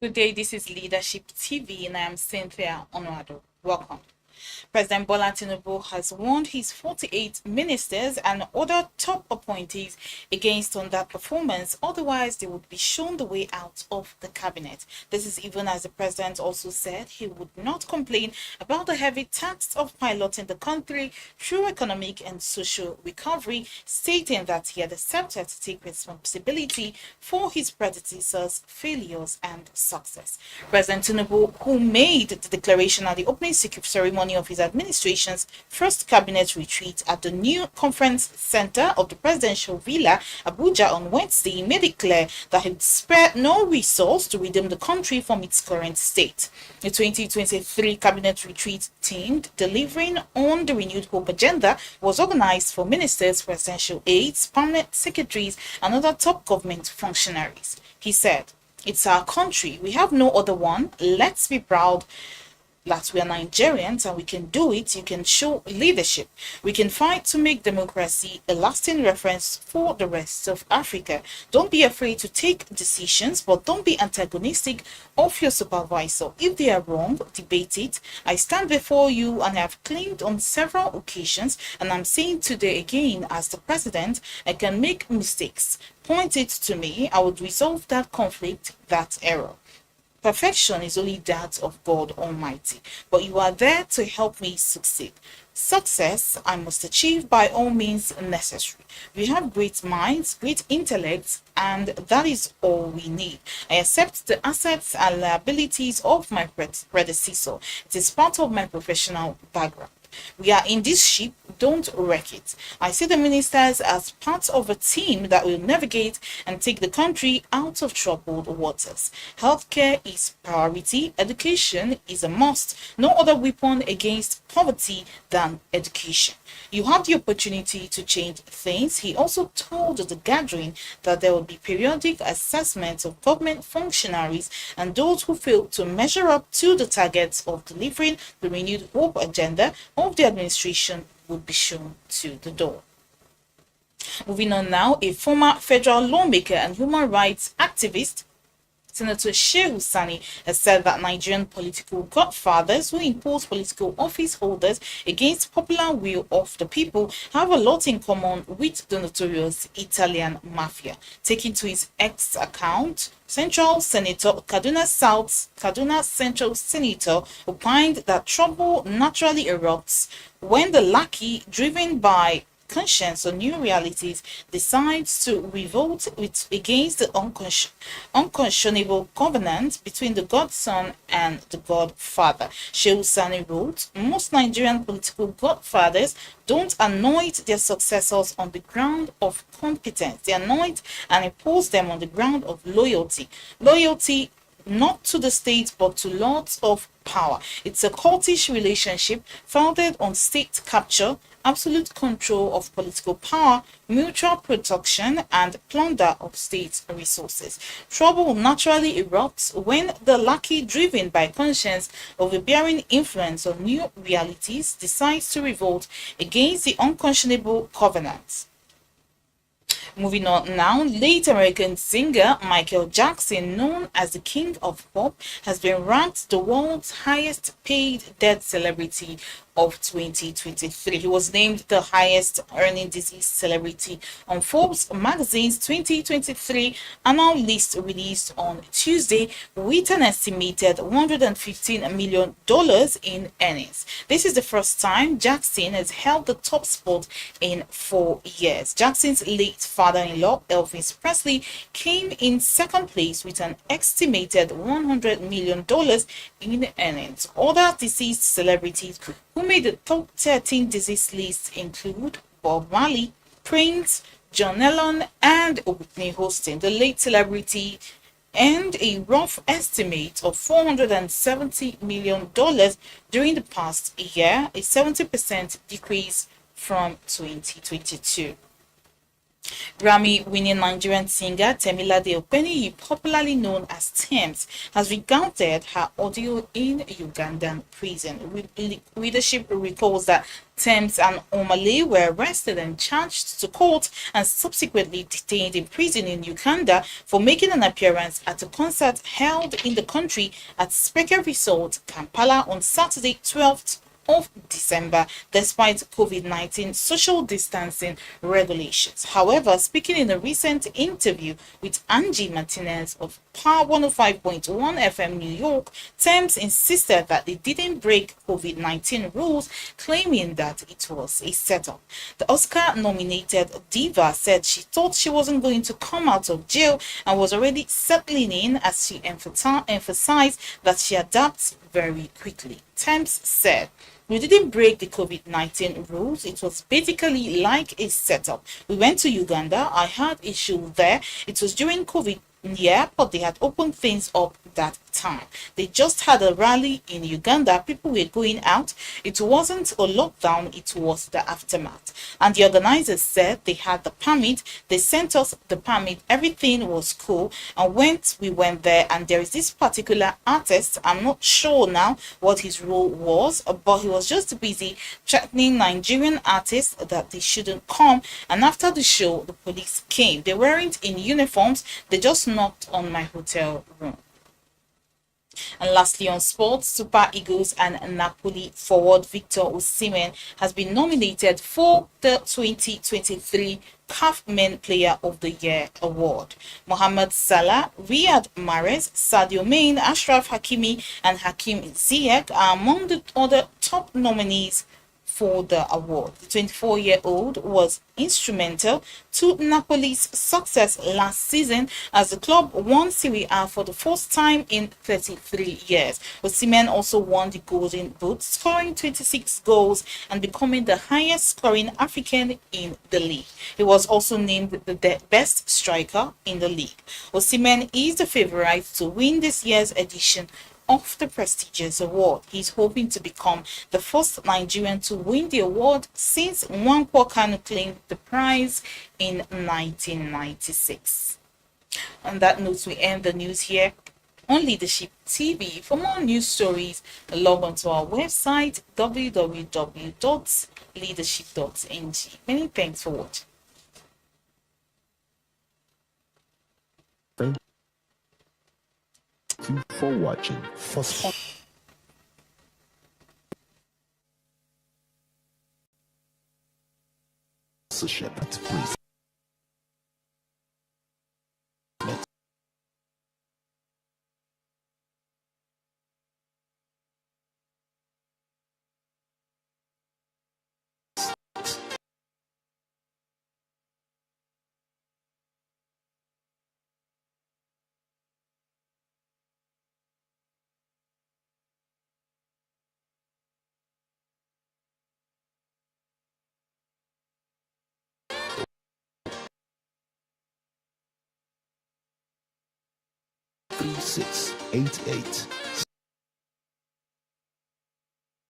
Good day, this is Leadership TV and I am Cynthia Onwado. Welcome. President Bola Tinubu has warned his 48 ministers and other top appointees against underperformance, otherwise they would be shown the way out of the cabinet. This is even as the president also said he would not complain about the heavy tax of piloting the country through economic and social recovery, stating that he had accepted to take responsibility for his predecessors' failures and success. President Tinubu, who made the declaration at the opening ceremony of his administration's first cabinet retreat at the new conference center of the presidential villa, Abuja, on Wednesday, made it clear that he would spare no resource to redeem the country from its current state. The 2023 cabinet retreat, themed Delivering on the Renewed Hope Agenda, was organized for ministers, presidential aides, permanent secretaries, and other top government functionaries. He said, "It's our country. We have no other one. Let's be proud that we are Nigerians and we can do it. You can show leadership. We can fight to make democracy a lasting reference for the rest of Africa. Don't be afraid to take decisions, but don't be antagonistic of your supervisor. If they are wrong, debate it. I stand before you and have claimed on several occasions, and I'm saying today again as the president, I can make mistakes. Point it to me. I would resolve that conflict, that error. Perfection is only that of God Almighty, but you are there to help me succeed. Success I must achieve by all means necessary. We have great minds, great intellects, and that is all we need. I accept the assets and liabilities of my predecessor. It is part of my professional background. We are in this ship, don't wreck it. I see the ministers as part of a team that will navigate and take the country out of troubled waters. Healthcare is priority, education is a must. No other weapon against poverty than education. You have the opportunity to change things." He also told the gathering that there will be periodic assessments of government functionaries, and those who fail to measure up to the targets of delivering the renewed hope agenda of the administration would be shown to the door. Moving on now, a former federal lawmaker and human rights activist, Senator Shehu Sani, has said that Nigerian political godfathers who impose political office holders against popular will of the people have a lot in common with the notorious Italian mafia. Taking to his X account, Central Senator Kaduna Central Senator opined that trouble naturally erupts when the lackey, driven by conscience or new realities, decides to revolt against the unconscionable covenant between the godson and the godfather. Shehu Sani wrote, "Most Nigerian political godfathers don't anoint their successors on the ground of competence. They anoint and impose them on the ground of loyalty. Loyalty not to the state but to lords of power. It's a cultish relationship founded on state capture, absolute control of political power, mutual protection, and plunder of state resources. Trouble naturally erupts when the lackey, driven by conscience, overbearing influence of new realities, decides to revolt against the unconscionable covenants." Moving on now, late American singer Michael Jackson, known as the King of Pop, has been ranked the world's highest paid dead celebrity of 2023. He was named the highest earning deceased celebrity on Forbes magazine's 2023 annual list released on Tuesday, with an estimated $115 million in earnings. This is the first time Jackson has held the top spot in 4 years. Jackson's late father-in-law, Elvis Presley, came in second place with an estimated $100 million in earnings. Other deceased celebrities who made the top 13 deceased list include Bob Marley, Prince, John Lennon, and Whitney Houston. The late celebrity earned a rough estimate of $470 million during the past year, a 70% decrease from 2022. Grammy-winning Nigerian singer Temilade Openiyi, popularly known as Tems, has recounted her ordeal in Ugandan prison. Leadership recalls that Thames and Omale were arrested and charged to court and subsequently detained in prison in Uganda for making an appearance at a concert held in the country at Speaker Resort, Kampala on Saturday, 12th of December, despite COVID-19 social distancing regulations. However, speaking in a recent interview with Angie Martinez of Power 105.1 FM New York, Thames insisted that they didn't break COVID-19 rules, claiming that it was a setup. The Oscar-nominated diva said she thought she wasn't going to come out of jail and was already settling in, as she emphasized that she adapts very quickly. Thames said, "We didn't break the COVID-19 rules. It was basically like a setup. We went to Uganda. I had a show there. It was during COVID. Yeah, but they had opened things up that time. They just had a rally in Uganda. People were going out. It wasn't a lockdown, it was the aftermath. And the organizers said they had the permit. They sent us the permit. Everything was cool. And we went there, and there is this particular artist. I'm not sure now what his role was, but he was just busy threatening Nigerian artists that they shouldn't come. And after the show, the police came. They weren't in uniforms. They just knocked on my hotel room." And lastly, on sports, Super Eagles and Napoli forward Victor Osimhen has been nominated for the 2023 CAF Men Player of the Year award. Mohamed Salah, Riyad Mahrez, Sadio Mane, Ashraf Hakimi, and Hakim Ziyech are among the other top nominees for the award. The 24-year-old was instrumental to Napoli's success last season as the club won Serie A for the first time in 33 years. Osimhen also won the Golden Boot, scoring 26 goals and becoming the highest scoring African in the league. He was also named the best striker in the league. Osimhen is the favorite to win this year's edition of the prestigious award. He's hoping to become the first Nigerian to win the award since Nwankwo Kanu claimed the prize in 1996. On that note, we end the news here on Leadership TV. For more news stories, log on to our website www.leadership.ng. Many thanks for watching. Thank you for watching. For sponsorship, please. Three 688